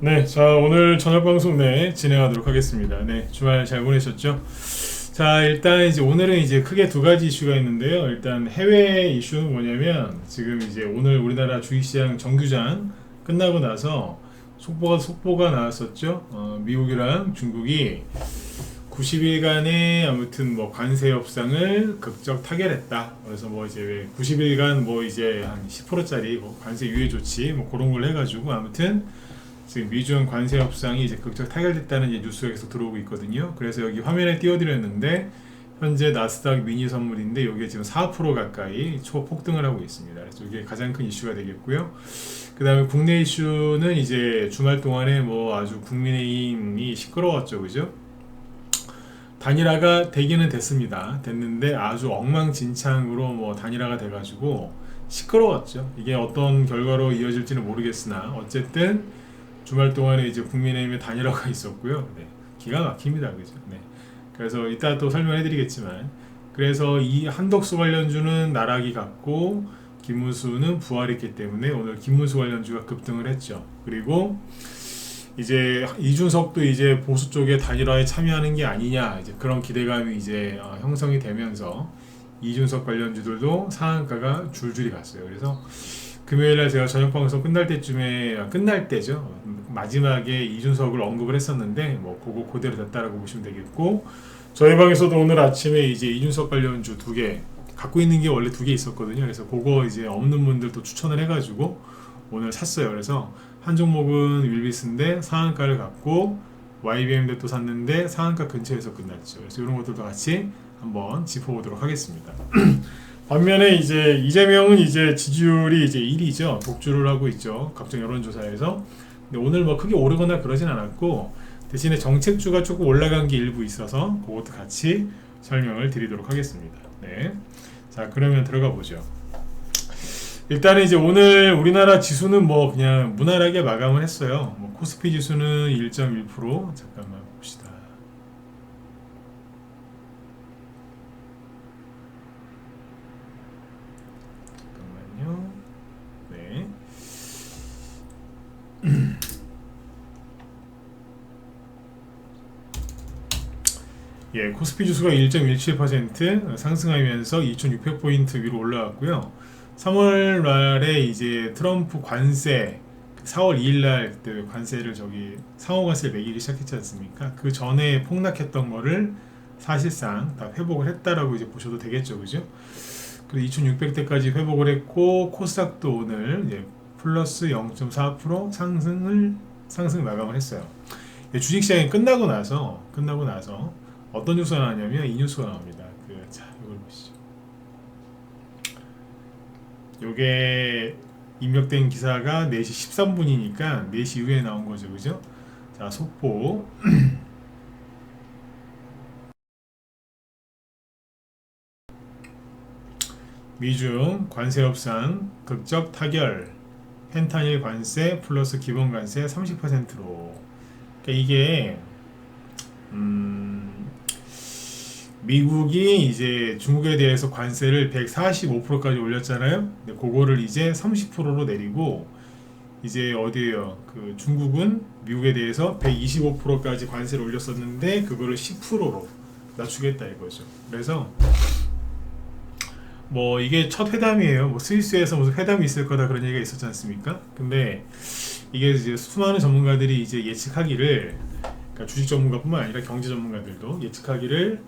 네, 자, 오늘 저녁 방송 진행하도록 하겠습니다. 네, 주말 잘 보내셨죠? 자, 일단 이제 오늘은 이제 크게 두 가지 이슈가 있는데요. 일단 해외 이슈는 뭐냐면 지금 이제 오늘 우리나라 주식시장 정규장 끝나고 나서 속보가 나왔었죠. 미국이랑 중국이 90일간의 아무튼 뭐 관세 협상을 극적 타결했다. 그래서 뭐 이제 90일간 뭐 이제 한 10%짜리 뭐 관세 유예 조치 뭐 그런 걸 해가지고 아무튼 지금 미중 관세 협상이 이제 극적 타결됐다는 이제 뉴스가 계속 들어오고 있거든요. 그래서 여기 화면에 띄워드렸는데 현재 나스닥 미니 선물인데 이게 지금 4% 가까이 초폭등을 하고 있습니다. 그래서 이게 가장 큰 이슈가 되겠고요. 그 다음에 국내 이슈는 이제 주말 동안에 뭐 아주 국민의힘이 시끄러웠죠, 그죠? 단일화가 되기는 됐습니다. 됐는데 아주 엉망진창으로 뭐 단일화가 돼가지고 시끄러웠죠. 이게 어떤 결과로 이어질지는 모르겠으나 어쨌든 주말 동안에 이제 국민의힘의 단일화가 있었고요. 네, 기가 막힙니다, 그죠? 네. 그래서 이따 또 설명해드리겠지만, 그래서 이 한덕수 관련주는 나락이 갔고 김문수는 부활했기 때문에 오늘 김문수 관련주가 급등을 했죠. 그리고 이제 이준석도 이제 보수 쪽에 단일화에 참여하는 게 아니냐 이제 그런 기대감이 이제 형성이 되면서 이준석 관련주들도 상한가가 줄줄이 갔어요. 그래서 금요일날 제가 저녁 방송 끝날 때쯤에 끝날 때죠. 마지막에 이준석을 언급을 했었는데 뭐 그거 그대로 됐다라고 보시면 되겠고 저희 방에서도 오늘 아침에 이제 이준석 관련주 두 개 갖고 있는 게 원래 두 개 있었거든요. 그래서 그거 이제 없는 분들도 추천을 해가지고 오늘 샀어요. 그래서 한 종목은 윌비스인데 상한가를 갖고 YBM도 또 샀는데 상한가 근처에서 끝났죠. 그래서 이런 것들도 같이 한번 짚어보도록 하겠습니다. 반면에 이제 이재명은 이제 지지율이 이제 1위죠. 독주를 하고 있죠. 각종 여론조사에서. 근데 오늘 뭐 크게 오르거나 그러진 않았고 대신에 정책주가 조금 올라간 게 일부 있어서 그것도 같이 설명을 드리도록 하겠습니다. 네. 자, 그러면 들어가 보죠. 일단은 이제 오늘 우리나라 지수는 뭐 그냥 무난하게 마감을 했어요. 뭐 코스피 지수는 1.1%. 잠깐만 봅시다. 잠깐만요. 네. 예, 코스피 지수가 1.17% 상승하면서 2,600포인트 위로 올라왔고요. 3월 말에 이제 트럼프 관세 4월 2일 날 그때 관세를 상호 관세를 매기기 시작했지 않습니까? 그 전에 폭락했던 거를 사실상 다 회복을 했다라고 이제 보셔도 되겠죠, 그죠? 그리고 2,600대까지 회복을 했고 코스닥도 오늘 이제 플러스 0.4% 상승 마감을 했어요. 주식시장이 끝나고 나서 어떤 뉴스가 나왔냐면 이 뉴스가 나옵니다. 자, 이걸 보시죠. 요게 입력된 기사가 4시 13분이니까 4시 이후에 나온 거죠, 그죠? 자, 속보. 미중 관세 협상 극적 타결. 펜타닐 관세 플러스 기본 관세 30%로. 그러니까 이게 미국이 이제 중국에 대해서 관세를 145%까지 올렸잖아요. 근데 그거를 이제 30%로 내리고 이제 어디에요? 그 중국은 미국에 대해서 125%까지 관세를 올렸었는데 그거를 10%로 낮추겠다 이거죠. 그래서 뭐 이게 첫 회담이에요. 뭐 스위스에서 무슨 회담이 있을 거다 그런 얘기가 있었지 않습니까? 근데 이게 이제 수많은 전문가들이 이제 예측하기를 그러니까 주식 전문가뿐만 아니라 경제 전문가들도 예측하기를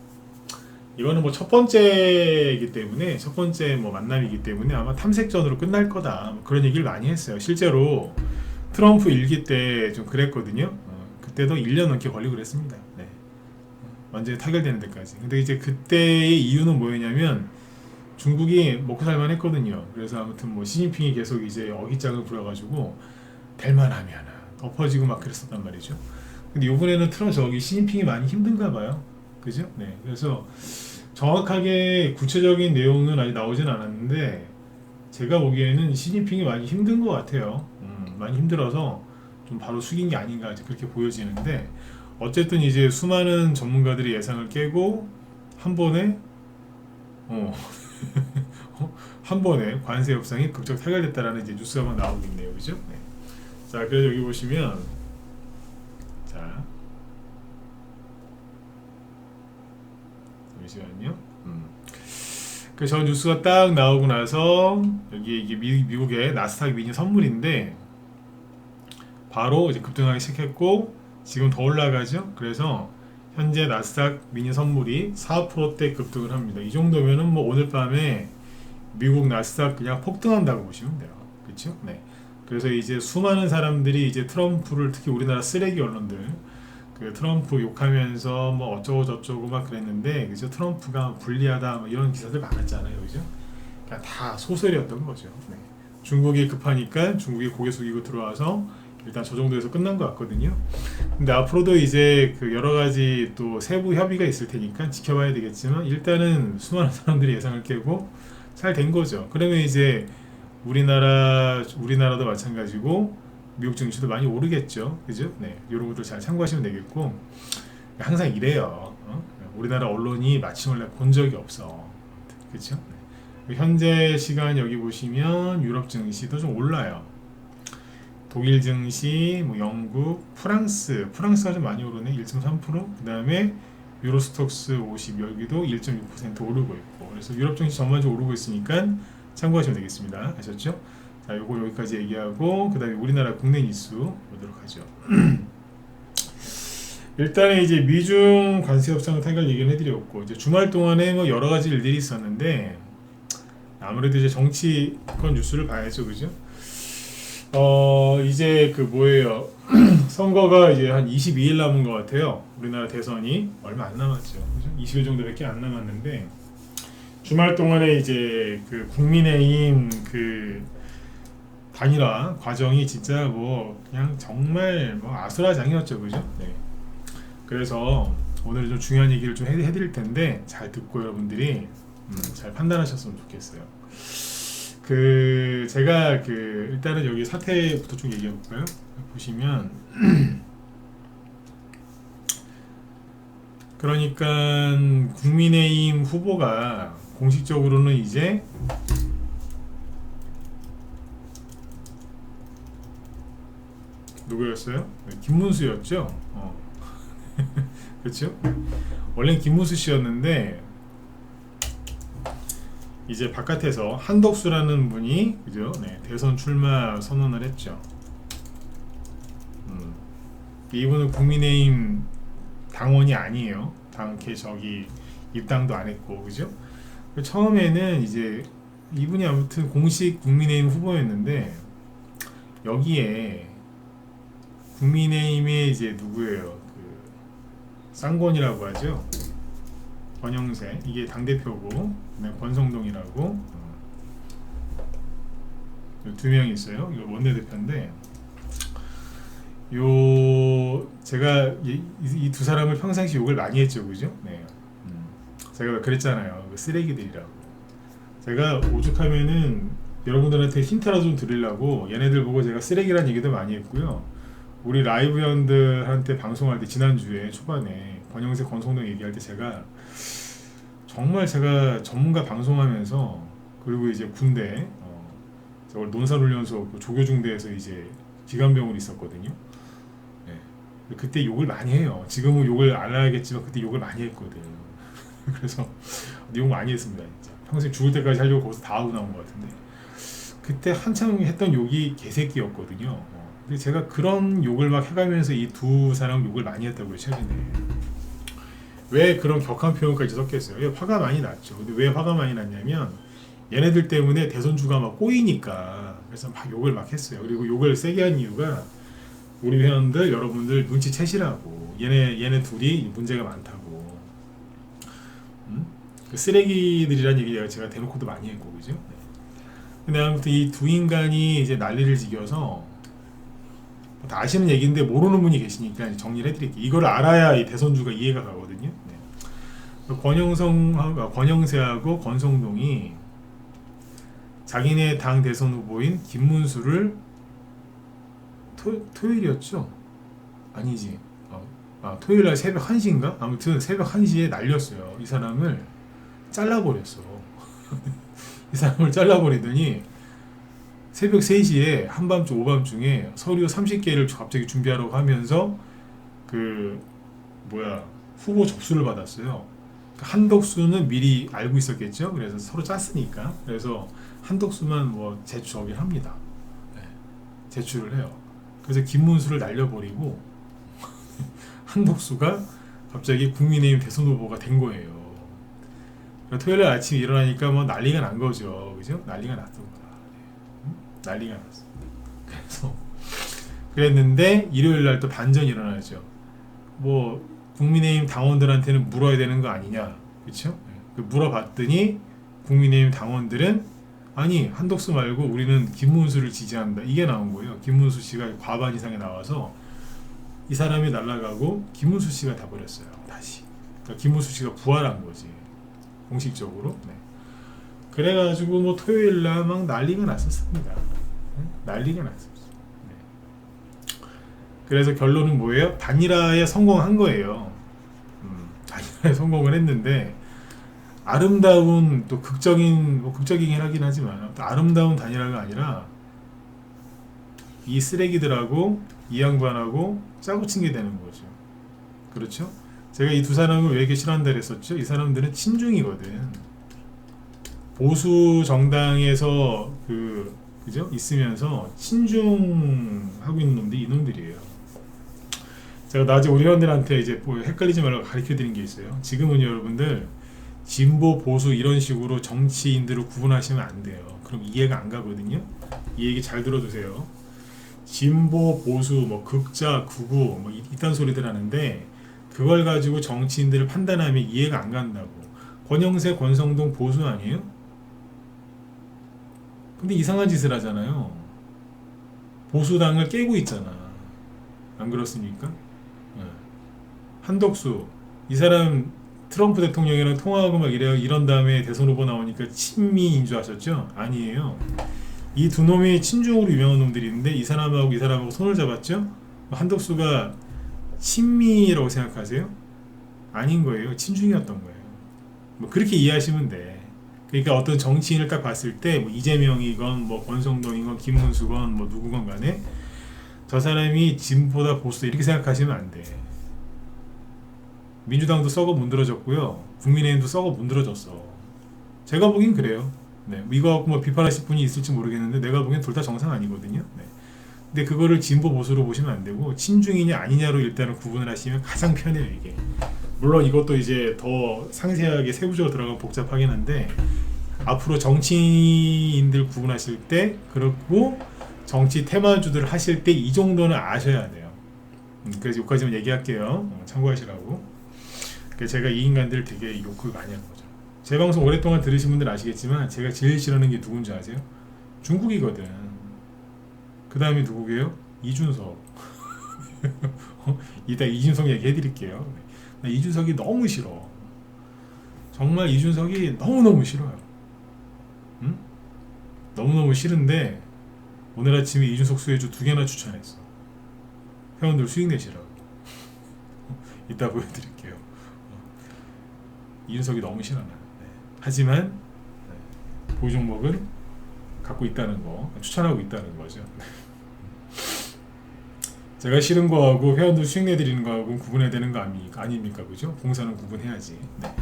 이거는 뭐 첫 번째이기 때문에 첫 번째 뭐 만남이기 때문에 아마 탐색전으로 끝날 거다 뭐 그런 얘기를 많이 했어요. 실제로 트럼프 일기 때 좀 그랬거든요. 그때도 1년 넘게 걸리고 그랬습니다. 네. 완전히 타결되는 데까지. 근데 이제 그때의 이유는 뭐였냐면 중국이 먹고 살만 했거든요. 그래서 아무튼 뭐 시진핑이 계속 이제 어깃장을 부려가지고 될만하면 엎어지고 막 그랬었단 말이죠. 근데 이번에는 시진핑이 많이 힘든가 봐요. 그죠? 네. 그래서 정확하게 구체적인 내용은 아직 나오진 않았는데 제가 보기에는 시진핑이 많이 힘든 것 같아요. 많이 힘들어서 좀 바로 숙인 게 아닌가 그렇게 보여지는데 어쨌든 이제 수많은 전문가들이 예상을 깨고 한 번에 한 번에 관세 협상이 극적 타결됐다라는 이제 뉴스가 막 나오고 있네요, 그죠? 네. 자, 그래서 여기 보시면 잠시만요. 저 뉴스가 딱 나오고 나서 여기 이게 미국의 나스닥 미니 선물인데 바로 이제 급등하기 시작했고 지금 더 올라가죠. 그래서 현재 나스닥 미니 선물이 4%대 급등을 합니다. 이 정도면은 뭐 오늘 밤에 미국 나스닥 그냥 폭등한다고 보시면 돼요. 그렇죠? 네. 그래서 이제 수많은 사람들이 이제 트럼프를 특히 우리나라 쓰레기 언론들 그 트럼프 욕하면서 뭐 어쩌고 저쩌고 막 그랬는데 그죠? 트럼프가 불리하다 뭐 이런 기사들 많았잖아요. 그죠? 그러니까 다 소설이었던 거죠. 네. 중국이 급하니까 중국이 고개 숙이고 들어와서 일단 저 정도에서 끝난 것 같거든요. 근데 앞으로도 이제 그 여러 가지 또 세부 협의가 있을 테니까 지켜봐야 되겠지만 일단은 수많은 사람들이 예상을 깨고 잘 된 거죠. 그러면 이제 우리나라도 마찬가지고 미국 증시도 많이 오르겠죠. 그죠? 네. 이런 것들 잘 참고하시면 되겠고 항상 이래요. 우리나라 언론이 마침을 본 적이 없어. 그렇죠? 네. 현재 시간 여기 보시면 유럽 증시도 좀 올라요. 독일 증시, 뭐 영국, 프랑스가 좀 많이 오르네. 1.3%. 그 다음에 유로스톡스 50 여기도 1.6% 오르고 있고. 그래서 유럽 증시 전반적으로 오르고 있으니까 참고하시면 되겠습니다. 아셨죠? 자, 요거 여기까지 얘기하고 그 다음에 우리나라 국내 뉴스 보도록 하죠. 일단은 이제 미중 관세 협상 타결 얘기를 해드렸고 이제 주말 동안에 뭐 여러 가지 일들이 있었는데 아무래도 이제 정치권 뉴스를 봐야죠, 그죠? 이제 그 뭐예요? 선거가 이제 한 22일 남은 것 같아요. 우리나라 대선이 얼마 안 남았죠. 그죠? 20일 정도밖에 안 남았는데 주말 동안에 이제 그 국민의힘 그 단일화 과정이 진짜 뭐 그냥 정말 뭐 아수라장이었죠, 그죠? 네. 그래서 오늘 좀 중요한 얘기를 좀 해드릴 텐데 잘 듣고 여러분들이 잘 판단하셨으면 좋겠어요. 그 제가 그 일단은 여기 사태부터 좀 얘기해 볼까요? 보시면 그러니까 국민의힘 후보가 공식적으로는 이제 누구였어요? 네, 김문수였죠. 그렇죠? 원래는 김문수 씨였는데 이제 바깥에서 한덕수라는 분이 그죠? 네, 대선 출마 선언을 했죠. 이분은 국민의힘 당원이 아니에요. 저기 입당도 안 했고, 그죠? 처음에는 이제 이분이 아무튼 공식 국민의힘 후보였는데 여기에 국민의힘의 이제 누구예요? 그 쌍권이라고 하죠. 권영세 이게 당 대표고, 권성동이라고 두 명이 있어요. 이거 원내대표인데, 제가 이 두 사람을 평상시 욕을 많이 했죠, 그죠? 네. 제가 그랬잖아요. 쓰레기들이라고. 제가 오죽하면은 여러분들한테 힌트라도 좀 드리려고 얘네들 보고 제가 쓰레기란 얘기도 많이 했고요. 우리 라이브 회원들한테 방송할 때 지난주에 초반에 권영세 권성동 얘기할 때 제가 정말 제가 전문가 방송하면서 그리고 이제 군대 저걸 논산훈련소 조교중대에서 이제 기관병으로 있었거든요. 네. 그때 욕을 많이 해요. 지금은 욕을 안 하겠지만 그때 욕을 많이 했거든요. 그래서 욕 많이 했습니다. 진짜. 평생 죽을 때까지 하려고 거기서 다 하고 나온 것 같은데 그때 한참 했던 욕이 개새끼였거든요. 근데 제가 그런 욕을 막 해가면서 이 두 사람 욕을 많이 했다고요, 최근에. 왜 그런 격한 표현까지 섞였어요? 왜 화가 많이 났죠. 근데 왜 화가 많이 났냐면 얘네들 때문에 대선주가 막 꼬이니까 그래서 막 욕을 막 했어요. 그리고 욕을 세게 한 이유가 우리 회원들 여러분들 눈치채시라고. 얘네 둘이 문제가 많다고. 그 쓰레기들이란 얘기 제가 대놓고도 많이 했고, 그죠? 네. 근데 아무튼 이 두 인간이 이제 난리를 지겨서 다 아시는 얘기인데 모르는 분이 계시니까 정리를 해드릴게요. 이걸 알아야 이 대선주가 이해가 가거든요. 네. 권영세하고 권성동이 자기네 당 대선 후보인 김문수를 토요일이었죠? 아니지. 토요일날 새벽 1시인가? 아무튼 새벽 1시에 날렸어요. 이 사람을 잘라버렸어. 이 사람을 잘라버리더니 새벽 3시에 한밤중 오밤중에 서류 30개를 갑자기 준비하라고 하면서 후보 접수를 받았어요. 한덕수는 미리 알고 있었겠죠. 그래서 서로 짰으니까. 그래서 한덕수만 뭐 제출하긴 합니다. 네, 제출을 해요. 그래서 김문수를 날려버리고 한덕수가 갑자기 국민의힘 대선 후보가 된 거예요. 토요일 아침에 일어나니까 뭐 난리가 난 거죠. 그죠? 난리가 났던 거다. 난리가 났어. 그래서 그랬는데 일요일 날 또 반전이 일어나죠. 뭐 국민의힘 당원들한테는 물어야 되는 거 아니냐, 그렇죠? 물어봤더니 국민의힘 당원들은 아니 한덕수 말고 우리는 김문수를 지지한다, 이게 나온 거예요. 김문수 씨가 과반 이상에 나와서 이 사람이 날아가고 김문수 씨가 다 버렸어요. 다시. 그러니까 김문수 씨가 부활한 거지, 공식적으로. 네. 그래가지고 뭐 토요일 날 막 난리가 났었습니다. 난리가 났었어요. 그래서 결론은 뭐예요? 단일화에 성공한 거예요. 단일화에 성공을 했는데 아름다운 또 극적인 뭐 극적이긴 하긴 하지만 또 아름다운 단일화가 아니라 이 쓰레기들하고 이 양반하고 짜고 친 게 되는 거죠. 그렇죠? 제가 이 두 사람을 왜 이렇게 싫어한다 그랬었죠? 이 사람들은 친중이거든. 보수 정당에서 그죠? 있으면서 친중하고 있는 놈들이 이놈들이에요. 제가 낮에 우리 회원들한테 이제 뭐 헷갈리지 말라고 가르쳐 드린 게 있어요. 지금은 여러분들 진보 보수 이런 식으로 정치인들을 구분하시면 안 돼요. 그럼 이해가 안 가거든요. 이 얘기 잘 들어두세요. 진보 보수 뭐 극자 극우 뭐 이딴 소리들 하는데 그걸 가지고 정치인들을 판단하면 이해가 안 간다고. 권영세 권성동 보수 아니에요? 근데 이상한 짓을 하잖아요. 보수당을 깨고 있잖아. 안 그렇습니까? 한덕수 이 사람 트럼프 대통령이랑 통화하고 막 이런 다음에 대선 후보 나오니까 친미인 줄 아셨죠? 아니에요. 이 두 놈이 친중으로 유명한 놈들이 있는데 이 사람하고 손을 잡았죠? 한덕수가 친미라고 생각하세요? 아닌 거예요. 친중이었던 거예요. 뭐 그렇게 이해하시면 돼. 그러니까 어떤 정치인을 딱 봤을 때 뭐 이재명이건 뭐 권성동이건 김문수건 뭐 누구건 간에 저 사람이 진보다 보수다 이렇게 생각하시면 안 돼. 민주당도 썩어 문드러졌고요. 국민의힘도 썩어 문드러졌어. 제가 보긴 그래요. 네, 이거 갖고 뭐 비판하실 분이 있을지 모르겠는데 내가 보기엔 둘 다 정상 아니거든요. 네. 근데 그거를 진보 보수로 보시면 안 되고 친중이냐 아니냐로 일단은 구분을 하시면 가장 편해요. 이게 물론 이것도 이제 더 상세하게 세부적으로 들어가면 복잡하긴 한데 앞으로 정치인들 구분하실 때 그렇고 정치 테마주들 하실 때 이 정도는 아셔야 돼요. 그래서 여기까지만 얘기할게요. 참고하시라고. 제가 이 인간들 되게 욕을 많이 하는 거죠. 제 방송 오랫동안 들으신 분들 아시겠지만 제가 제일 싫어하는 게 누군지 아세요? 중국이거든. 그 다음에 누구게요? 이준석. 이따 이준석 얘기 해드릴게요. 나 이준석이 너무 싫어. 정말 이준석이 너무너무 싫어요. 응? 너무너무 싫은데 오늘 아침에 이준석 수혜주 2개나 추천했어. 회원들 수익 내시라고. 이따 보여드릴게요. 이준석이 너무 싫어. 네. 하지만 보유 종목은 갖고 있다는 거, 추천하고 있다는 거죠. 제가 싫은 거하고 회원들 수익 내드리는 거하고 구분해야 되는 거 아닙니까? 그죠? 봉사는 구분해야지. 네.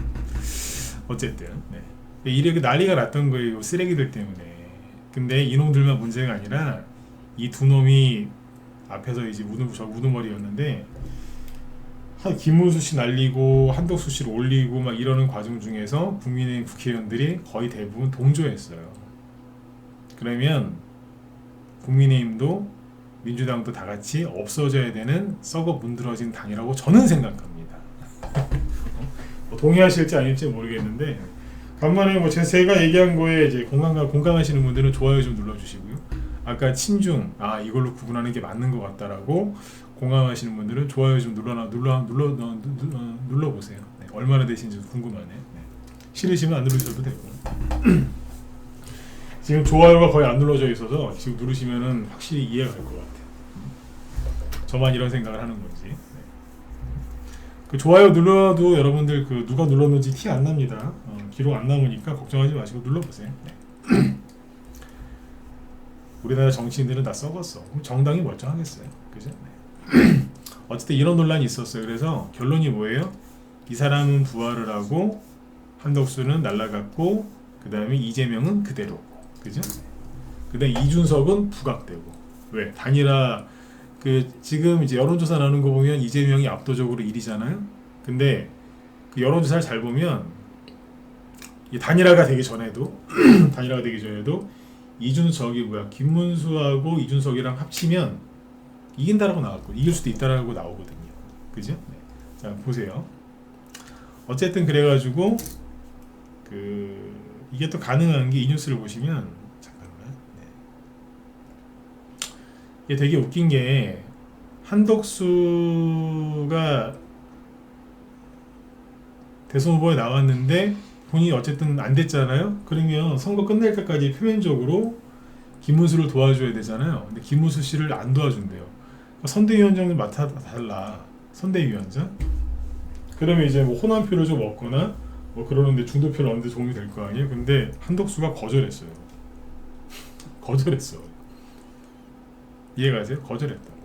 어쨌든 네. 이렇게 난리가 났던 거예요. 쓰레기들 때문에. 근데 이놈들만 문제가 아니라 이 두 놈이 앞에서 이제 우두머리였는데 김문수 씨 날리고 한덕수 씨를 올리고 막 이러는 과정 중에서 국민의힘 국회의원들이 거의 대부분 동조했어요. 그러면 국민의힘도 민주당도 다 같이 없어져야 되는 썩어 문드러진 당이라고 저는 생각합니다. 동의하실지 아닐지 모르겠는데 간만에 뭐 제가 얘기한 거에 이제 공감하시는 분들은 좋아요 좀 눌러주시고요. 아까 친중 이걸로 구분하는 게 맞는 것 같다라고 공감하시는 분들은 좋아요 좀 눌러보세요. 네, 얼마나 되시는지 궁금하네. 네. 싫으시면 안 누르셔도 되고. 지금 좋아요가 거의 안 눌러져 있어서 지금 누르시면은 확실히 이해가 갈 것 같아요. 저만 이런 생각을 하는 건지. 네. 그 좋아요 눌러도 여러분들 누가 눌렀는지 티 안 납니다. 기록 안 남으니까 걱정하지 마시고 눌러보세요. 네. 우리나라 정치인들은 다 썩었어. 정당이 멀쩡하겠어요. 그죠? 네. 어쨌든 이런 논란이 있었어요. 그래서 결론이 뭐예요? 이 사람은 부활을 하고 한덕수는 날라갔고 그 다음에 이재명은 그대로고, 그죠? 그 다음에 이준석은 부각되고. 왜? 단일화. 지금 이제 여론조사 나오는 거 보면 이재명이 압도적으로 1위잖아요. 근데 그 여론조사를 잘 보면 이 단일화가 되기 전에도 단일화가 되기 전에도 이준석이 김문수하고 이준석이랑 합치면 이긴다라고 나왔고, 이길 수도 있다라고 나오거든요. 그죠? 네. 자, 보세요. 어쨌든 그래가지고 이게 또 가능한 게 이 뉴스를 보시면, 잠깐만. 네. 이게 되게 웃긴 게, 한덕수가 대선 후보에 나왔는데 본인이 어쨌든 안 됐잖아요. 그러면 선거 끝날 때까지 표면적으로 김문수를 도와줘야 되잖아요. 근데 김문수 씨를 안 도와준대요. 선대위원장을 맡아달라. 선대위원장. 그러면 이제 뭐 호남표를 좀 얻거나 뭐 그러는데 중도표를 얻는데 도움이 될 거 아니에요. 근데 한덕수가 거절했어요. 거절했어. 이해가세요? 거절했다고.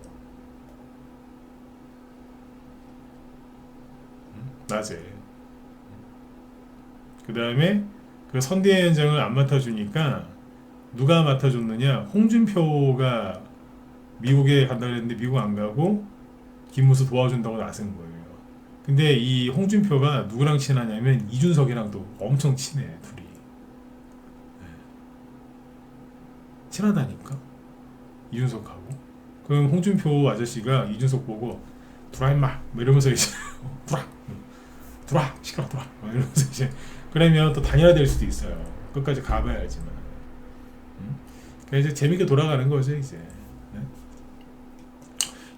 낮에. 그 다음에 그 선대위원장을 안 맡아주니까 누가 맡아줬느냐? 홍준표가 미국에 간다 그랬는데 미국 안 가고 김문수 도와준다고 나선 거예요. 근데 이 홍준표가 누구랑 친하냐면 이준석이랑도 엄청 친해, 둘이. 네. 친하다니까, 이준석하고. 그럼 홍준표 아저씨가 이준석 보고 들어와 임마 뭐 이러면서 이제 들어와 시끄러 들어와 뭐 이러면서 이제, 그러면 또 단일화될 수도 있어요. 끝까지 가봐야지만. 그래서 이제 재밌게 돌아가는 거죠 이제. 네?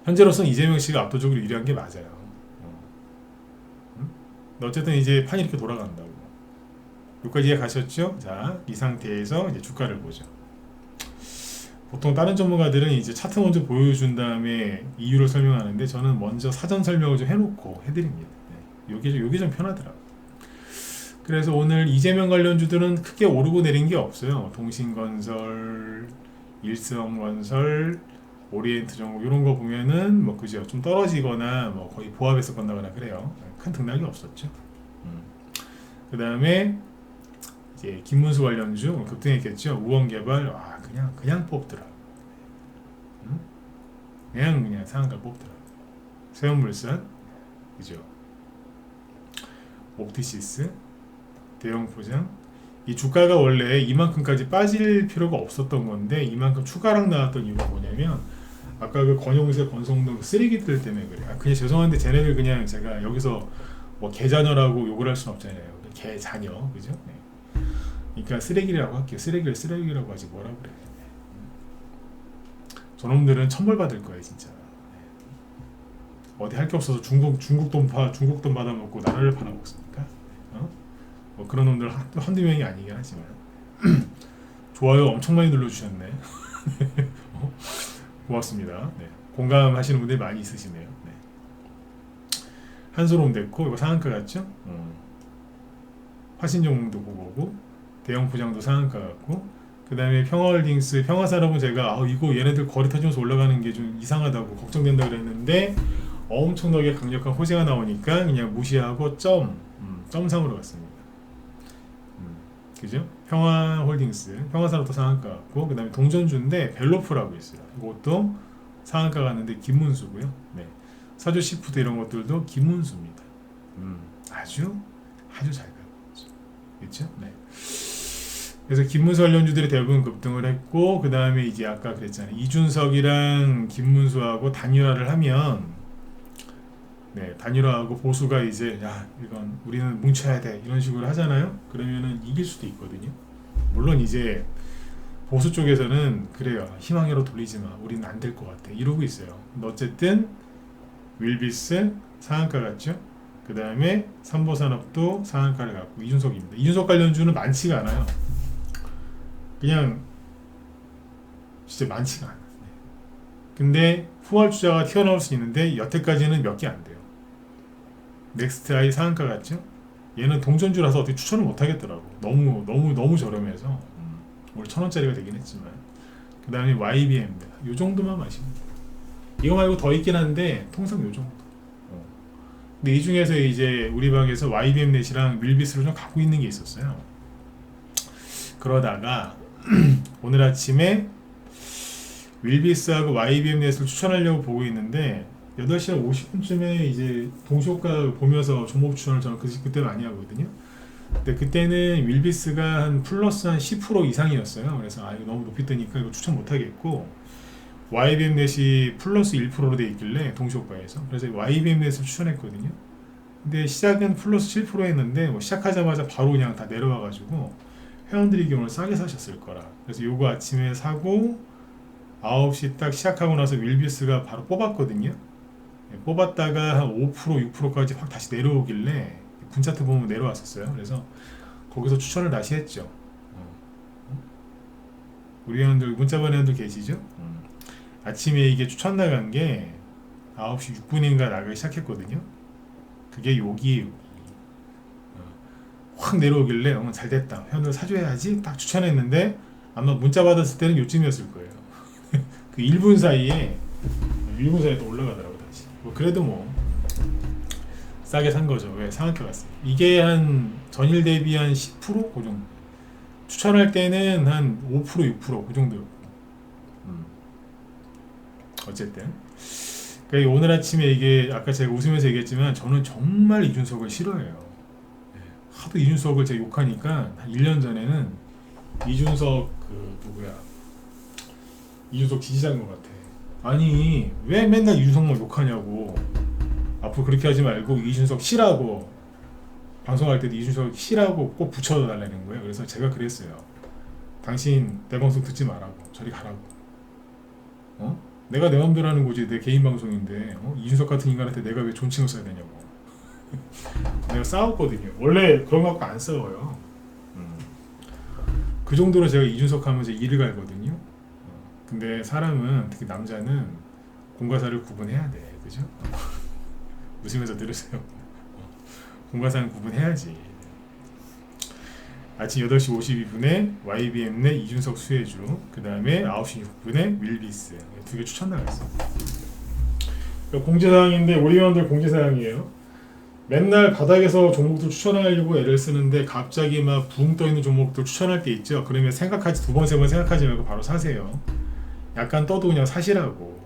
현재로서는 이재명 씨가 압도적으로 유리한 게 맞아요. 어쨌든 이제 판이 이렇게 돌아간다고. 여기까지 이해 가셨죠? 자, 이 상태에서 이제 주가를 보죠. 보통 다른 전문가들은 이제 차트 먼저 보여준 다음에 이유를 설명하는데, 저는 먼저 사전 설명을 좀 해놓고 해드립니다. 네. 요게 좀 편하더라고요. 그래서 오늘 이재명 관련주들은 크게 오르고 내린 게 없어요. 동신건설, 일성건설, 오리엔트정보 이런 거 보면은 뭐 그죠, 좀 떨어지거나 뭐 거의 보합에서 건너거나 그래요. 큰 등락이 없었죠. 그 다음에 이제 김문수 관련주 급등했겠죠. 우원개발, 와 그냥 뽑더라. 그냥 상한가 뽑더라. 세운물산, 그죠. 옵티시스, 대형포장. 이 주가가 원래 이만큼까지 빠질 필요가 없었던 건데 이만큼 추가락 나왔던 이유가 뭐냐면, 아까 그 권영세, 권성동 쓰레기들 때문에 그래. 그냥 죄송한데 쟤네들 그냥 제가 여기서 뭐 개자녀라고 욕을 할 수는 없잖아요. 개자녀, 그죠? 네. 그러니까 쓰레기라고 할게요. 쓰레기를 쓰레기라고 하지 뭐라 그래. 저놈들은 천벌 받을 거예요 진짜. 어디 할 게 없어서 중국 돈 받아먹고 나라를 팔아먹습니까? 뭐 그런 놈들 한두 명이 아니긴 하지만. 좋아요 엄청 많이 눌러주셨네. 고맙습니다. 네. 공감하시는 분들이 많이 있으시네요. 네. 한솔홈 됐고, 이거 상한가 같죠? 화신정도 그거고, 대형포장도 상한가 같고, 그 다음에 평화홀딩스, 평화산업은 제가 이거 얘네들 거래 터지면서 올라가는 게 좀 이상하다고 걱정된다 그랬는데 엄청나게 강력한 호재가 나오니까 그냥 무시하고 점상으로 갔습니다. 그죠? 평화홀딩스, 평화산업도 상한가 같고, 그 다음에 동전주인데 벨로프라고 있어요. 이것도 상한가 갔는데 김문수고요. 네. 사주시프트 이런 것들도 김문수입니다. 아주 잘 가고 있죠. 그렇죠? 네. 그래서 김문수 관련주들이 대부분 급등을 했고, 그 다음에 이제 아까 그랬잖아요. 이준석이랑 김문수하고 단일화를 하면, 네, 단일화하고 보수가 이제 이건 우리는 뭉쳐야 돼 이런 식으로 하잖아요. 그러면은 이길 수도 있거든요. 물론 이제 보수 쪽에서는 그래요. 희망으로 돌리지 마. 우리는 안 될 것 같아. 이러고 있어요. 근데 어쨌든 윌비스 상한가 같죠. 그 다음에 삼보산업도 상한가를 갖고 이준석입니다. 이준석 관련주는 많지가 않아요. 그냥 진짜 많지가 않아요. 근데 후발주자가 튀어나올 수 있는데 여태까지는 몇 개 안 돼요. 넥스트아이 상한가 같죠? 얘는 동전주라서 어떻게 추천을 못 하겠더라고. 너무 저렴해서 원래 1,000원짜리가 되긴 했지만. 그 다음에 YBM입니다. 요 정도만 마시면 돼요. 이거 말고 더 있긴 한데 통상 요 정도. 근데 이 중에서 이제 우리 방에서 YBM 넷이랑 윌비스를 좀 갖고 있는 게 있었어요. 그러다가 오늘 아침에 윌비스하고 YBM 넷을 추천하려고 보고 있는데 8시 50분쯤에 이제 동시효과 보면서 종목 추천을 저는 그때 많이 하거든요. 근데 그때는 윌비스가 한 플러스 한 10% 이상이었어요. 그래서 이거 너무 높이 뜨니까 이거 추천 못 하겠고, YBM 넷이 플러스 1%로 돼 있길래 동시효과에서, 그래서 YBM 넷을 추천했거든요. 근데 시작은 플러스 7% 했는데 뭐 시작하자마자 바로 그냥 다 내려와가지고 회원들이 이게 오늘 싸게 사셨을 거라. 그래서 요거 아침에 사고 9시 딱 시작하고 나서 윌비스가 바로 뽑았거든요. 뽑았다가 한 5%, 6%까지 확 다시 내려오길래 분차트 보면 내려왔었어요. 그래서 거기서 추천을 다시 했죠. 우리 회원들, 문자 보낸 회원들 계시죠? 아침에 이게 추천 나간 게 9시 6분인가 나가기 시작했거든요. 그게 여기에요. 확 내려오길래 잘 됐다, 회원들 사줘야지 딱 추천했는데 아마 문자 받았을 때는 요쯤이었을 거예요. 그 1분 사이에 또 올라가더라고 다시. 뭐 그래도 뭐 싸게 산 거죠. 왜? 상한가 갔어요. 이게 한 전일 대비 한 10%? 그 정도. 추천할 때는 한 5%, 6%그 정도였고. 어쨌든. 그러니까 오늘 아침에 이게 아까 제가 웃으면서 얘기했지만 저는 정말 이준석을 싫어해요. 하도 이준석을 제가 욕하니까 한 1년 전에는 이준석 이준석 지지자인 것 같아. 아니 왜 맨날 이준석만 욕하냐고. 앞으로 그렇게 하지 말고 이준석 씨라고, 방송할 때도 이준석 씨라고 꼭 붙여달라는 거예요. 그래서 제가 그랬어요. 당신 내 방송 듣지 말라고, 저리 가라고. 내가 내 맘대로 하는 거지, 내 개인 방송인데 이준석 같은 인간한테 내가 왜 존칭을 써야 되냐고. 내가 싸웠거든요. 원래 그런 거 갖고 안 싸워요. 그 정도로 제가 이준석 하면 이제 이를 갈거든요. 근데 사람은, 특히 남자는 공과 사를 구분해야 돼. 그죠? 웃으면서 들으세요. 공과 사는 구분해야지. 아침 8시 52분에 YBM 내 이준석 수혜주, 그 다음에 9시 6분에 윌비스, 두 개 추천 나갔어요. 공지사항인데 우리 회원들 공지사항이에요. 맨날 바닥에서 종목들 추천하려고 애를 쓰는데 갑자기 막 붕 떠있는 종목들 추천할 때 있죠. 그러면 생각하지, 2번, 3번 생각하지 말고 바로 사세요. 약간 떠도 그냥 사시라고.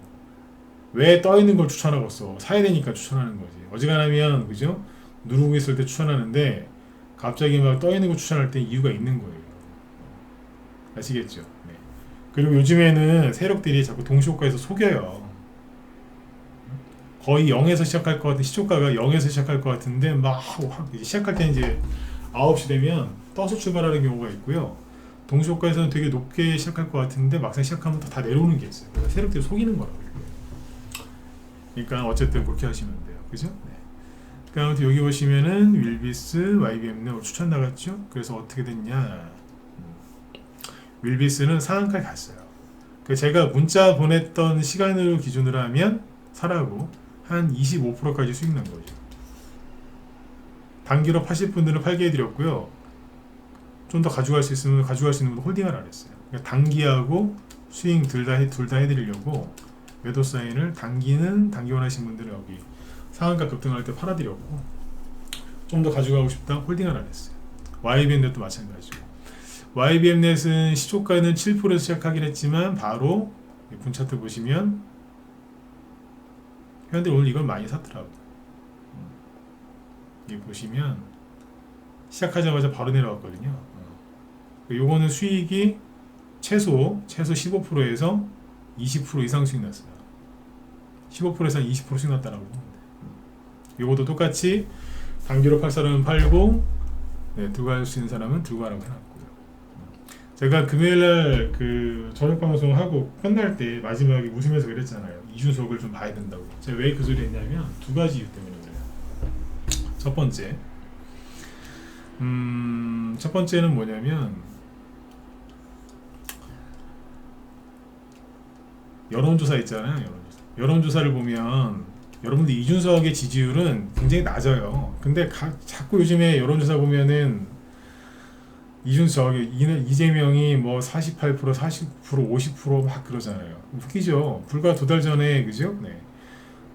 왜 떠있는 걸 추천하고 있어? 사야 되니까 추천하는 거지. 어지간하면 그죠? 누르고 있을 때 추천하는데 갑자기 막 떠있는 거 추천할 때 이유가 있는 거예요. 아시겠죠? 네. 그리고 요즘에는 세력들이 자꾸 동시효과에서 속여요. 거의 0에서 시작할 것 같은, 시초가가 0에서 시작할 것 같은데 막 시작할 때 이제 9시 되면 떠서 출발하는 경우가 있고요. 동시효과에서는 되게 높게 시작할 것 같은데 막상 시작하면 다 내려오는 게 있어요. 그래서 세력들이 속이는 거라고요. 그러니까 어쨌든 그렇게 하시면 돼요. 그죠? 네. 그러니까 아무튼 여기 보시면은 윌비스, YBM 내 추천 나갔죠? 그래서 어떻게 됐냐? 윌비스는 상한가에 갔어요. 제가 문자 보냈던 시간으로 기준으로 하면 사라고 한 25%까지 수익 난 거죠. 단기로 파실 분들은 팔게 해드렸고요. 좀 더 가져갈 수 있으면 가져갈 수 있는 분도 홀딩을 안 했어요. 그러니까 단기하고 스윙 둘 다 해드리려고 매도 사인을, 단기는 단기 원하시는 분들은 여기 상한가 급등할 때 팔아드렸고, 좀 더 가져가고 싶다 홀딩을 안 했어요. YBM 넷도 마찬가지고, YBM 넷은 시초가는 7%에서 시작하긴 했지만 바로 분차트 보시면 회원들 오늘 이걸 많이 샀더라고. 여기 보시면 시작하자마자 바로 내려왔거든요. 요거는 수익이 최소 15%에서 20% 이상 수익 났어요. 15%에서 20% 수익 났다라고. 요것도 똑같이 단기로 팔 사람은 팔고, 들고 갈 수 있는 사람은 들고 가라고 해놨고요. 제가 금요일날 그 저녁 방송 하고 끝날 때 마지막에 웃으면서 그랬잖아요. 이준석을 좀 봐야 된다고. 제가 왜 그 소리 했냐면 두 가지 이유 때문에 그래요. 첫 번째, 첫 번째는 뭐냐면 여론조사 있잖아요. 여론조사를 보면 여러분들 이준석의 지지율은 굉장히 낮아요. 근데 자꾸 요즘에 여론조사 보면은 이재명이 뭐 48%, 49%, 50% 막 그러잖아요. 웃기죠. 불과 2달 전에, 그죠? 네.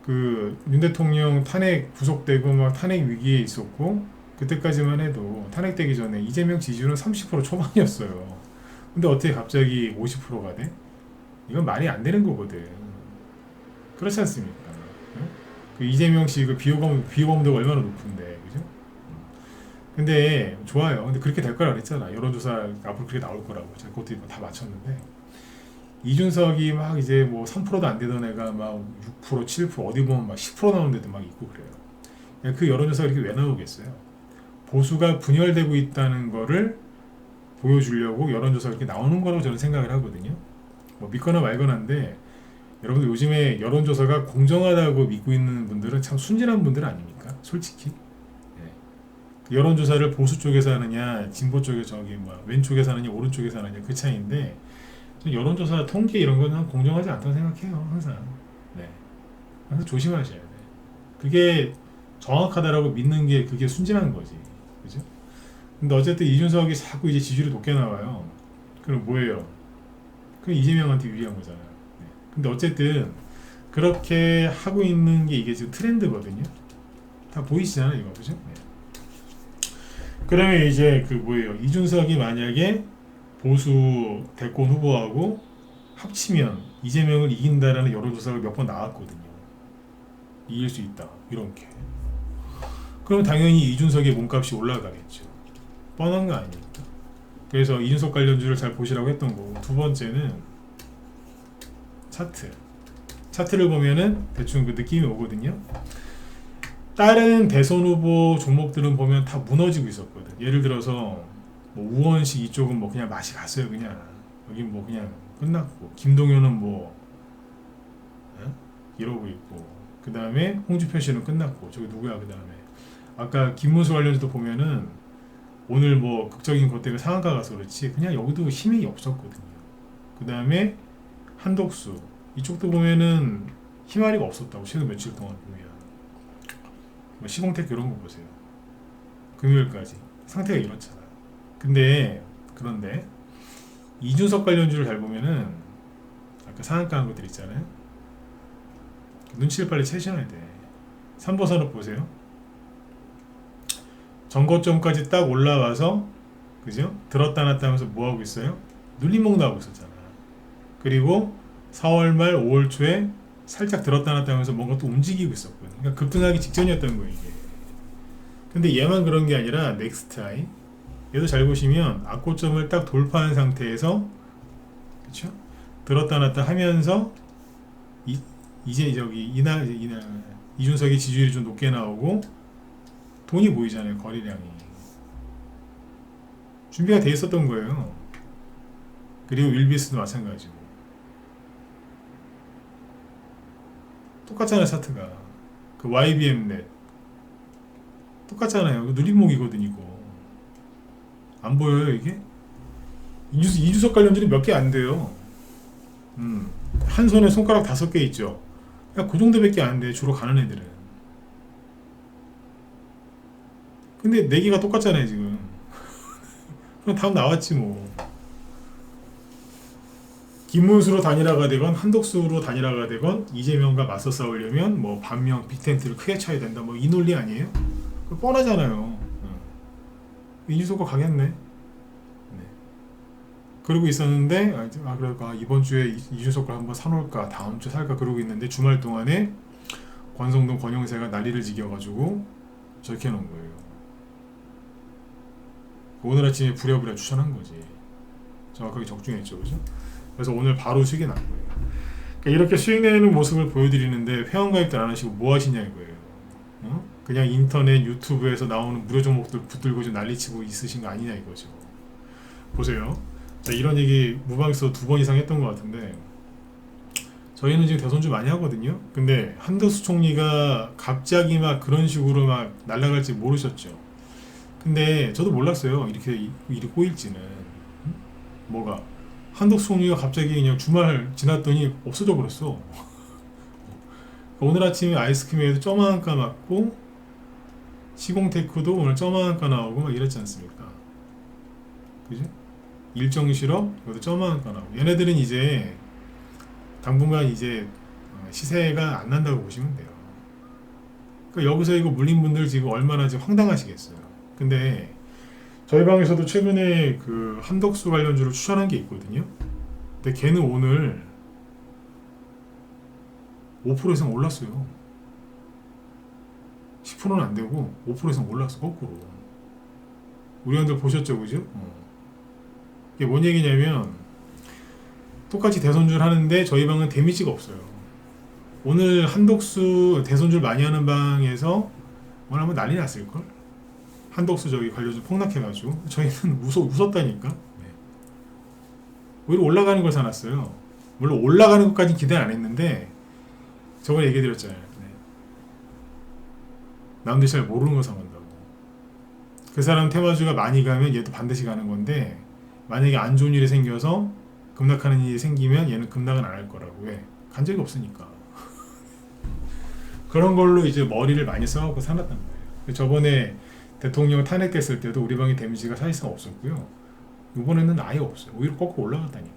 그 윤 대통령 탄핵 구속되고 막 탄핵 위기에 있었고 그때까지만 해도 탄핵되기 전에 이재명 지지율은 30% 초반이었어요. 근데 어떻게 갑자기 50%가 돼? 이건 말이 안 되는 거거든. 그렇지 않습니까? 응? 그 이재명 씨 그 비호감도가 얼마나 높은데, 그죠? 근데 좋아요. 근데 그렇게 될 거라 그랬잖아. 여론조사 앞으로 그렇게 나올 거라고. 제가 그것도 다 맞췄는데 이준석이 막 이제 뭐 3%도 안 되던 애가 막 6%, 7% 어디 보면 막 10% 나오는 데도 막 있고 그래요. 그 여론조사가 이렇게 왜 나오겠어요? 보수가 분열되고 있다는 거를 보여주려고 여론조사가 이렇게 나오는 거라고 저는 생각을 하거든요. 뭐 믿거나 말거나인데 여러분들 요즘에 여론조사가 공정하다고 믿고 있는 분들은 참 순진한 분들 아닙니까? 솔직히. 예. 여론조사를 보수 쪽에서 하느냐, 진보 쪽에 저기 뭐 왼쪽에서 하느냐, 오른쪽에서 하느냐 그 차이인데 여론조사 통계 이런 거는 공정하지 않다고 생각해요. 항상. 네. 항상 조심하셔야 돼. 그게 정확하다라고 믿는 게 그게 순진한 거지. 그죠? 근데 어쨌든 이준석이 자꾸 이제 지지율이 높게 나와요. 그럼 뭐예요? 그럼 이재명한테 유리한 거잖아요. 네. 근데 어쨌든 그렇게 하고 있는 게 이게 지금 트렌드거든요. 다 보이시잖아요, 이거. 그죠? 네. 그러면 이제 그 뭐예요? 이준석이 만약에 보수 대권 후보하고 합치면 이재명을 이긴다라는 여론조사가 몇 번 나왔거든요. 이길 수 있다. 이렇게. 그럼 당연히 이준석의 몸값이 올라가겠죠. 뻔한 거 아닙니까? 그래서 이준석 관련주를 잘 보시라고 했던 거고, 두 번째는 차트. 차트를 보면은 대충 그 느낌이 오거든요. 다른 대선 후보 종목들은 보면 다 무너지고 있었거든. 예를 들어서 뭐 우원식 이쪽은 뭐 그냥 맛이 갔어요. 그냥 여긴 뭐 그냥 끝났고, 김동연은 뭐 이러고 있고, 그 다음에 홍준표 씨는 끝났고, 저기 누구야? 그 다음에 아까 김문수 관련주도 보면은 오늘 뭐 극적인 것 때문에 상한가 가서 그렇지 그냥 여기도 힘이 없었거든요. 그 다음에 한덕수 이쪽도 보면은 희마리가 없었다고 최근 며칠 동안 보면 뭐 시공택 이런 거 보세요. 금요일까지 상태가 이렇잖아요. 그런데 이준석 관련주를 잘 보면은 아까 상한가 한 것들 있잖아요. 눈치를 빨리 채셔야 돼. 3보 산업 보세요. 전고점까지 딱 올라와서 그죠? 들었다 놨다 하면서 뭐 하고 있어요? 눌림목 나오고 있었잖아. 그리고 4월 말 5월 초에 살짝 들었다 놨다 하면서 뭔가 또 움직이고 있었거든. 그러니까 급등하기 직전이었던 거예요, 이게. 근데 얘만 그런 게 아니라 넥스트아이 얘도 잘 보시면 악고점을 딱 돌파한 상태에서 그렇죠? 들었다 놨다 하면서 이제 저기 이준석의 지지율이 좀 높게 나오고 돈이 보이잖아요. 거래량이 준비가 돼 있었던 거예요. 그리고 윌비스도 마찬가지고 똑같잖아요. 차트가 그 YBM넷 똑같잖아요. 그 누림목이거든. 이거 안 보여요? 이게 이주석 관련주는 몇 개 안 돼요. 한 손에 손가락 5개 있죠. 그냥 그 정도밖에 안 돼. 주로 가는 애들은. 근데 4개가 똑같잖아요 지금. 그럼 다음 나왔지 뭐. 김문수로 단일화가 되건 한덕수로 단일화가 되건 이재명과 맞서 싸우려면 뭐 반명 빅텐트를 크게 쳐야 된다 뭐 이 논리 아니에요? 그거 뻔하잖아요. 이준석과 가겠네. 네. 그러고 있었는데 그럴까 이번 주에 이준석 걸 한번 사놓을까 다음 주 살까 그러고 있는데 주말 동안에 권성동 권영세가 난리를 지겨가지고 저렇게 해놓은 거예요. 오늘 아침에 부랴부랴 추천한 거지. 정확하게 적중했죠, 그죠? 그래서 오늘 바로 수익이 난 거예요. 그러니까 이렇게 수익 내는 모습을 보여드리는데 회원가입도 안 하시고 뭐 하시냐 이거예요. 그냥 인터넷 유튜브에서 나오는 무료 종목들 붙들고 좀 난리치고 있으신 거 아니냐 이거죠. 보세요. 자, 이런 얘기 무방에서 2번 이상 했던 것 같은데 저희는 지금 대선주 많이 하거든요. 근데 한덕수 총리가 갑자기 막 그런 식으로 막 날아갈지 모르셨죠. 근데 저도 몰랐어요. 이렇게 일이 꼬일지는. 뭐가 한덕수 총리가 갑자기 그냥 주말 지났더니 없어져 버렸어. 오늘 아침에 아이스크림에도 점한가 맞고 시공테크도 오늘 점한가 나오고 막 이랬지 않습니까? 그죠? 일정 실업 이것도 점한가 나오고 얘네들은 이제 당분간 이제 시세가 안 난다고 보시면 돼요. 그러니까 여기서 이거 물린 분들 지금 얼마나 지금 황당하시겠어요. 근데 저희 방에서도 최근에 그 한덕수 관련주를 추천한 게 있거든요. 근데 걔는 오늘 5% 이상 올랐어요. 10%는 안 되고 5% 이상 올랐어, 거꾸로. 우리 형들 보셨죠, 그죠? 이게 뭔 얘기냐면 똑같이 대손줄 하는데 저희 방은 데미지가 없어요. 오늘 한덕수 대손줄 많이 하는 방에서 오늘 한번 난리 났을걸? 한덕수 저기 관련주 폭락해가지고 저희는 웃었다니까. 네. 오히려 올라가는 걸 사놨어요. 물론 올라가는 것까지 기대 안 했는데 저번에 얘기해드렸잖아요. 네. 남들이 잘 모르는 거 사간다고. 그 사람 테마주가 많이 가면 얘도 반드시 가는 건데 만약에 안 좋은 일이 생겨서 급락하는 일이 생기면 얘는 급락은 안 할 거라고. 왜? 간 적이 없으니까. 그런 걸로 이제 머리를 많이 써갖고 사놨단 말이에요. 저번에 대통령 탄핵됐을 때도 우리 방에 데미지가 사실상 없었고요. 이번에는 아예 없어요. 오히려 거꾸로 올라갔다니까.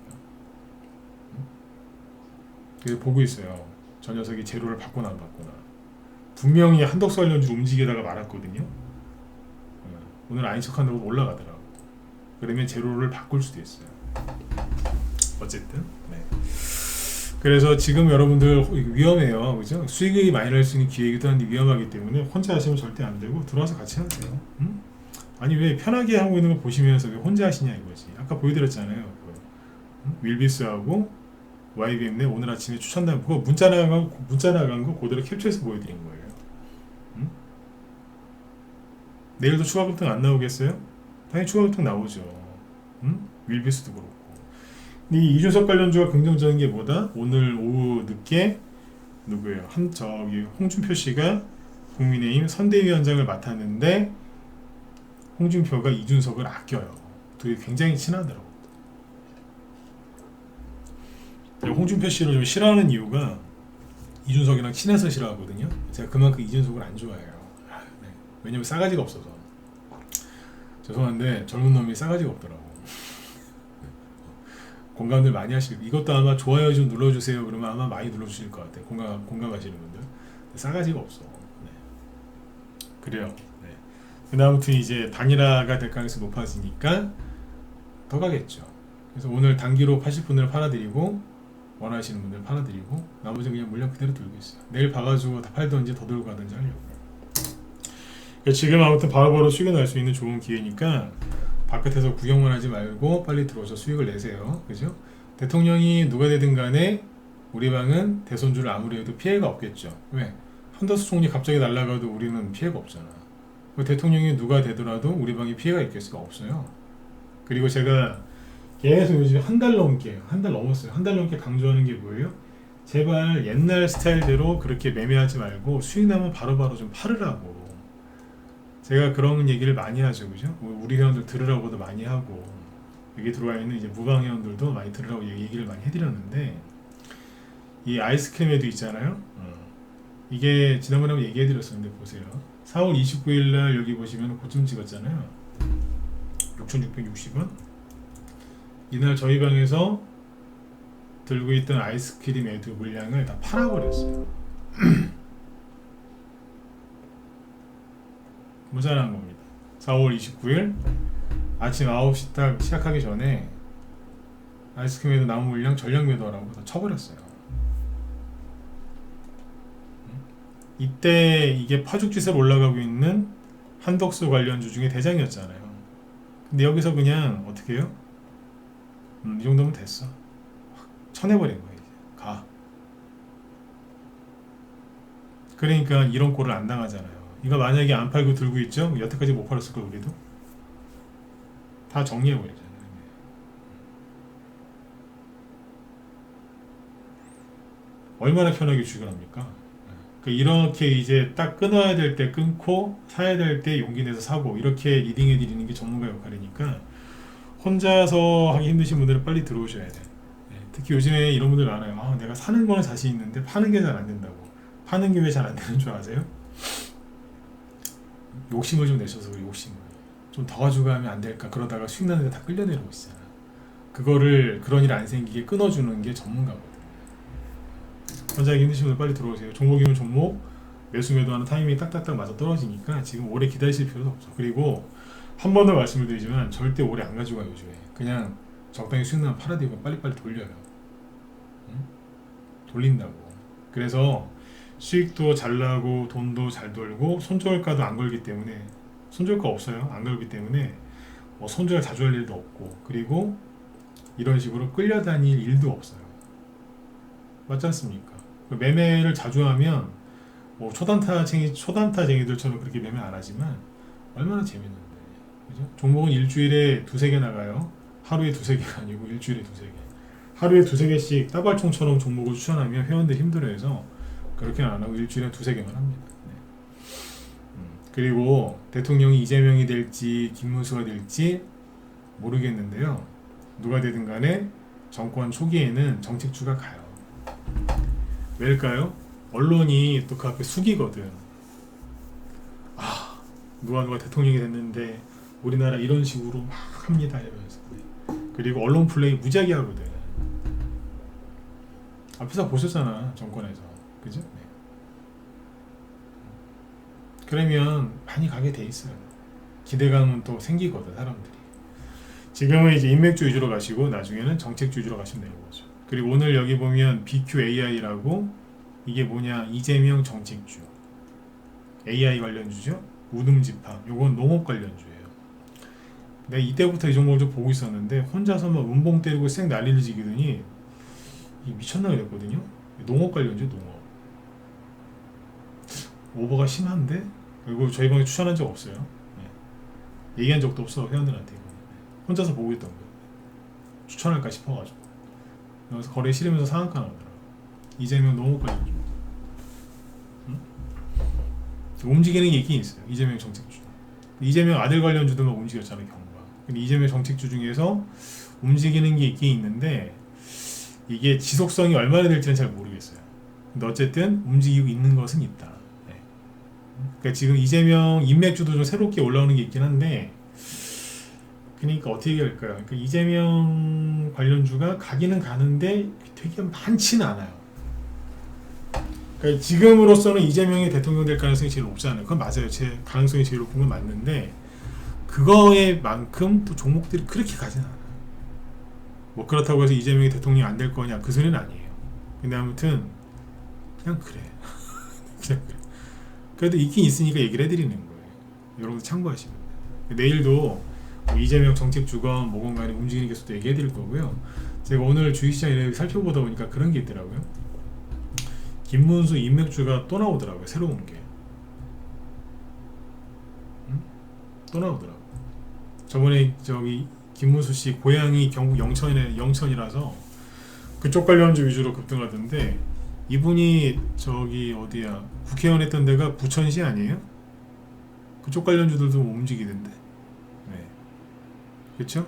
그래서 보고 있어요. 저 녀석이 제로를 받거나 안 받거나. 분명히 한덕수 관련주 움직이다가 말았거든요. 오늘 아닌 척한다고 올라가더라고. 그러면 제로를 바꿀 수도 있어요. 어쨌든 네. 그래서 지금 여러분들 위험해요, 그죠? 수익이 많이 날 수 있는 기회이기도 한데 위험하기 때문에 혼자 하시면 절대 안 되고 들어와서 같이 하세요. 응? 아니 왜 편하게 하고 있는 거 보시면서 왜 혼자 하시냐 이거지. 아까 보여드렸잖아요. 윌비스하고 YBM 오늘 아침에 추천단 그거 문자 나간 거 그대로 캡처해서 보여드린 거예요. 응? 내일도 추가 급등 안 나오겠어요? 당연히 추가 급등 나오죠. 응? 윌비스도 그렇고. 이 이준석 관련주가 긍정적인 게 뭐다? 오늘 오후 늦게 누구예요? 저기 홍준표 씨가 국민의힘 선대위원장을 맡았는데 홍준표가 이준석을 아껴요. 둘이 굉장히 친하더라고. 홍준표 씨를 좀 싫어하는 이유가 이준석이랑 친해서 싫어하거든요. 제가 그만큼 이준석을 안 좋아해요. 네. 왜냐면 싸가지가 없어서. 죄송한데 젊은 놈이 싸가지가 없더라고. 공감들 많이 하시고 이것도 아마 좋아요 좀 눌러주세요. 그러면 아마 많이 눌러주실 것 같아요. 공감하시는 분들. 싸가지가 없어. 네. 그래요. 네. 근데 아무튼 이제 단일화가 될 가능성이 높아지니까 더 가겠죠. 그래서 오늘 단기로 80분을 팔아드리고 원하시는 분들 팔아드리고 나머지는 그냥 물량 그대로 들고 있어요. 내일 봐가지고 다 팔던지 더 들고 가든지 하려고. 지금 아무튼 바로바로 수익을 날 수 있는 좋은 기회니까 바깥에서 구경만 하지 말고 빨리 들어오셔서 수익을 내세요. 그죠? 대통령이 누가 되든 간에 우리 방은 대손주를 아무리 해도 피해가 없겠죠. 왜? 한덕수 총리 갑자기 날아가도 우리는 피해가 없잖아. 대통령이 누가 되더라도 우리 방에 피해가 있겠어가 없어요. 그리고 제가 계속 요즘 한 달 넘었어요. 한 달 넘게 강조하는 게 뭐예요? 제발 옛날 스타일대로 그렇게 매매하지 말고 수익 나면 바로바로 좀 팔으라고. 제가 그런 얘기를 많이 하죠, 그죠? 우리 회원들 들으라고도 많이 하고 여기 들어와 있는 이제 무방 회원들도 많이 들으라고 얘기를 많이 해드렸는데 이 아이스크림에도 있잖아요. 이게 지난번에 한번 얘기해드렸었는데 보세요. 4월 29일 날 여기 보시면 고점 찍었잖아요. 6,660원. 이날 저희 방에서 들고 있던 아이스크림 애드 물량을 다 팔아버렸어요. 무난한 겁니다. 4월 29일 아침 9시 딱 시작하기 전에 아이스크림 애드 남은 물량 전량 매도하라고 다 쳐버렸어요. 이때 이게 파죽지세로 올라가고 있는 한덕수 관련주 중에 대장이었잖아요. 근데 여기서 그냥 어떻게 해요? 이 정도면 됐어. 쳐내버린 거야 이제. 가. 그러니까 이런 꼴을 안 당하잖아요. 이거 만약에 안 팔고 들고 있죠? 여태까지 못 팔았을 걸 우리도. 다 정리해버리잖아요. 얼마나 편하게 주식을 합니까? 이렇게 이제 딱 끊어야 될 때 끊고 사야 될 때 용기 내서 사고 이렇게 리딩해 드리는 게 전문가 역할이니까 혼자서 하기 힘드신 분들은 빨리 들어오셔야 돼. 특히 요즘에 이런 분들 많아요. 내가 사는 거는 자신 있는데 파는 게 잘 안 된다고. 파는 게 왜 잘 안 되는 줄 아세요? 욕심을 좀 내셔서 그래. 욕심을 좀 더 가지고 가면 안 될까 그러다가 수익 나는데 다 끌려내리고 있잖아. 그거를 그런 일 안 생기게 끊어주는 게 전문가거든. 혼자 하기 힘드신 분들 빨리 들어오세요. 종목이면 종목, 매수 매도하는 타이밍이 딱딱딱 맞아 떨어지니까 지금 오래 기다리실 필요도 없어. 그리고 한 번 더 말씀을 드리지만 절대 오래 안 가지고 가요. 요즘에 그냥 적당히 수익 나면 팔아대고 빨리빨리 돌려요. 응? 돌린다고. 그래서 수익도 잘 나고 돈도 잘 돌고 손절가도 안 걸기 때문에, 손절가 없어요. 안 걸기 때문에 뭐 손절 자주 할 일도 없고, 그리고 이런 식으로 끌려다닐 일도 없어요. 맞지 않습니까? 매매를 자주 하면 뭐 초단타쟁이들처럼 그렇게 매매 안 하지만 얼마나 재밌는데, 그죠? 종목은 일주일에 두세 개 나가요. 하루에 두세 개가 아니고 일주일에 두세 개. 하루에 두세 개씩 따발총처럼 종목을 추천하면 회원들 힘들어해서 그렇게는 안 하고 일주일에 두세 개만 합니다. 네. 그리고 대통령이 이재명이 될지 김문수가 될지 모르겠는데요. 누가 되든 간에 정권 초기에는 정책주가 가요. 왜일까요? 언론이 또 그 앞에 숙이거든. 아, 누가 대통령이 됐는데 우리나라 이런 식으로 막 합니다 이러면서. 그리고 언론 플레이 무지하게 하거든. 앞에서 보셨잖아, 정권에서. 그죠? 네. 그러면 많이 가게 돼 있어요. 기대감은 또 생기거든, 사람들이. 지금은 이제 인맥주 위주로 가시고 나중에는 정책주 위주로 가시면 되는 거죠. 그리고 오늘 여기 보면 BQAI라고, 이게 뭐냐, 이재명 정책주, AI 관련주죠. 우등지파, 요건 농업 관련주예요. 내가 이때부터 이 종목을 좀 보고 있었는데 혼자서 막 음봉 때리고 쌩 난리를 지기더니 미쳤나 그랬거든요. 농업 관련주, 농업. 오버가 심한데? 그리고 저희 방에 추천한 적 없어요. 네. 얘기한 적도 없어, 회원들한테. 혼자서 보고 있던 거예요. 추천할까 싶어가지고. 그래서 거래 싫으면서 상한가 나오더라고요. 이재명 농업 관련주. 응? 움직이는 게 있긴 있어요. 이재명 정책주. 이재명 아들 관련주도 막 움직였잖아요, 경과. 근데 이재명 정책주 중에서 움직이는 게 있긴 있는데 이게 지속성이 얼마나 될지는 잘 모르겠어요. 근데 어쨌든 움직이고 있는 것은 있다. 네. 그러니까 지금 이재명 인맥주도 좀 새롭게 올라오는 게 있긴 한데, 그러니까 어떻게 할까요? 그러니까 이재명 관련주가 가기는 가는데 되게 많지는 않아요. 그러니까 지금으로서는 이재명이 대통령 될 가능성이 제일 높잖아요. 그건 맞아요. 제 가능성이 제일 높은 건 맞는데 그거에 만큼 또 종목들이 그렇게 가진 않아요. 뭐 그렇다고 해서 이재명이 대통령이 안 될 거냐, 그 소리는 아니에요. 근데 아무튼 그냥 그래. 그냥 그래. 그래도 있긴 있으니까 얘기를 해드리는 거예요. 여러분들 참고하시면 돼요. 내일도 뭐 이재명 정책주건 뭐건 간에 움직이는 게 있어도 얘기해 드릴 거고요. 제가 오늘 주식시장 이렇게 살펴보다 보니까 그런 게 있더라고요. 김문수 인맥주가 또 나오더라고요. 새로운 게. 응? 또 나오더라고요. 저번에 저기 김문수 씨 고향이 경북 영천이라서 그쪽 관련주 위주로 급등하던데, 이분이 저기 어디야, 국회의원 했던 데가 부천시 아니에요? 그쪽 관련주들도 움직이던데. 네. 그렇죠?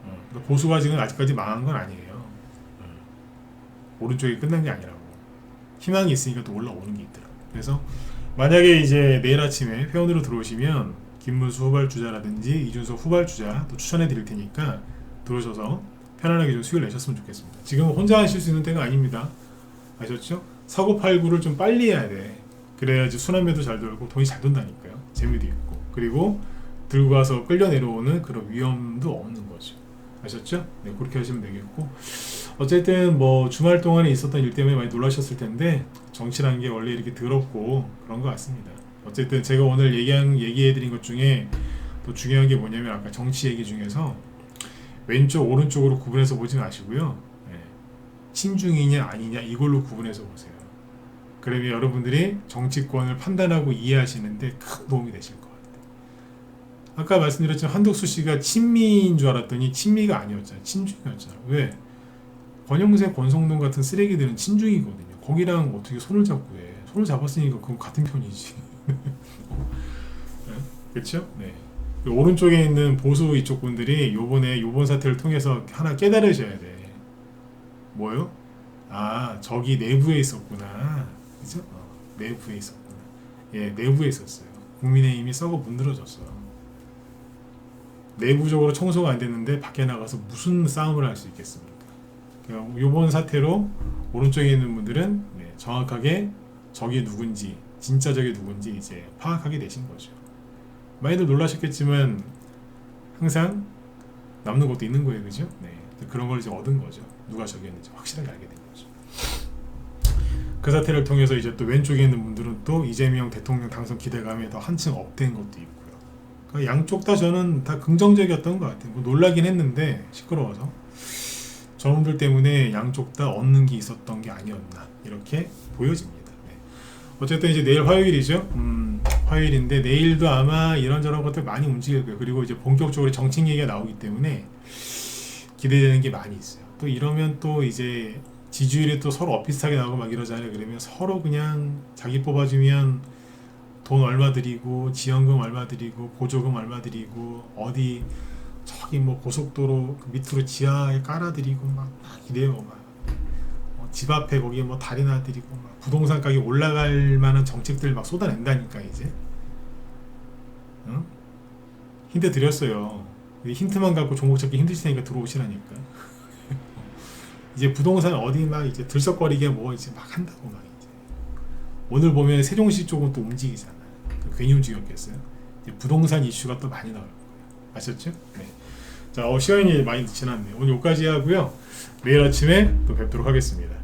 그러니까 보수가 지금 아직까지 망한 건 아니에요. 오른쪽이 끝난 게 아니라고. 희망이 있으니까 또 올라오는 게 있더라고요. 그래서 만약에 이제 내일 아침에 회원으로 들어오시면 김문수 후발주자라든지 이준석 후발주자 또 추천해 드릴 테니까 들어오셔서 편안하게 좀 수익을 내셨으면 좋겠습니다. 지금은 혼자 하실 수 있는 때가 아닙니다. 아셨죠? 사고팔구를 좀 빨리 해야 돼. 그래야지 순환매도 잘 돌고 돈이 잘 돈다니까요. 재미도 있고. 그리고 들고 가서 끌려 내려오는 그런 위험도 없는 거죠. 아셨죠? 네, 그렇게 하시면 되겠고, 어쨌든 뭐 주말 동안에 있었던 일 때문에 많이 놀라셨을 텐데 정치라는 게 원래 이렇게 더럽고 그런 것 같습니다. 어쨌든 제가 오늘 얘기해드린 것 중에 또 중요한 게 뭐냐면, 아까 정치 얘기 중에서 왼쪽 오른쪽으로 구분해서 보지 마시고요. 네. 친중이냐 아니냐 이걸로 구분해서 보세요. 그러면 여러분들이 정치권을 판단하고 이해하시는데 큰 도움이 되실 거예요. 아까 말씀드렸지만 한덕수 씨가 친미인 줄 알았더니 친미가 아니었잖아요. 친중이었잖아요. 왜? 권영세, 권성동 같은 쓰레기들은 친중이거든요. 거기랑 어떻게 손을 잡고 해. 손을 잡았으니까 그건 같은 편이지. 네? 그렇죠? 네. 오른쪽에 있는 보수 이쪽 분들이 요번 사태를 통해서 하나 깨달으셔야 돼. 뭐요? 아, 저기 내부에 있었구나. 그죠? 내부에 있었구나. 예, 내부에 있었어요. 국민의힘이 썩어 문드러졌어요. 내부적으로 청소가 안 됐는데 밖에 나가서 무슨 싸움을 할 수 있겠습니까? 이번 사태로 오른쪽에 있는 분들은 정확하게 적이 누군지 진짜 적이 누군지 이제 파악하게 되신 거죠. 많이들 놀라셨겠지만 항상 남는 것도 있는 거예요, 그죠? 네, 그런 걸 이제 얻은 거죠. 누가 적이었는지 확실하게 알게 된 거죠. 그 사태를 통해서 이제 또 왼쪽에 있는 분들은 또 이재명 대통령 당선 기대감에 더 한층 업된 것도 있고요. 그러니까 양쪽 다 저는 다 긍정적이었던 것 같아요. 뭐 놀라긴 했는데 시끄러워서 저분들 때문에 양쪽 다 얻는 게 있었던 게 아니었나 이렇게 보여집니다. 네. 어쨌든 이제 내일 화요일이죠. 화요일인데 내일도 아마 이런저런 것들 많이 움직일 거예요. 그리고 이제 본격적으로 정책 얘기가 나오기 때문에 기대되는 게 많이 있어요. 또 이러면 또 이제 지지율이 또 서로 엇비슷하게 나오고 막 이러잖아요. 그러면 서로 그냥 자기 뽑아주면 돈 얼마 드리고 지원금 얼마 드리고 보조금 얼마 드리고 어디 저기 뭐 고속도로 밑으로 지하에 깔아드리고 막 이래요. 막 집 앞에 거기에 뭐 다리나 드리고 막 부동산 가격이 올라갈 만한 정책들 막 쏟아낸다니까 이제. 응? 힌트 드렸어요. 힌트만 갖고 종목 찾기 힘드시니까 들어오시라니까. 이제 부동산 어디 막 이제 들썩거리게 뭐 이제 막 한다고 막 이제. 오늘 보면 세종시 쪽은 또 움직이잖아. 괜히 움직였겠어요. 이제 부동산 이슈가 또 많이 나올 거예요. 아셨죠? 네. 자, 시간이 많이 지났네요. 오늘 여기까지 하고요. 내일 아침에 또 뵙도록 하겠습니다.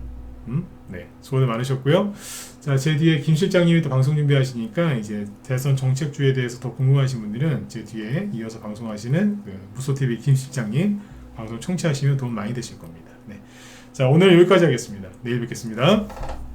네, 수고들 많으셨고요. 자, 제 뒤에 김 실장님이 또 방송 준비하시니까 이제 대선 정책주에 대해서 더 궁금하신 분들은 제 뒤에 이어서 방송하시는 그 무소TV 김 실장님 방송 청취하시면 도움 많이 되실 겁니다. 네, 자, 오늘 여기까지 하겠습니다. 내일 뵙겠습니다.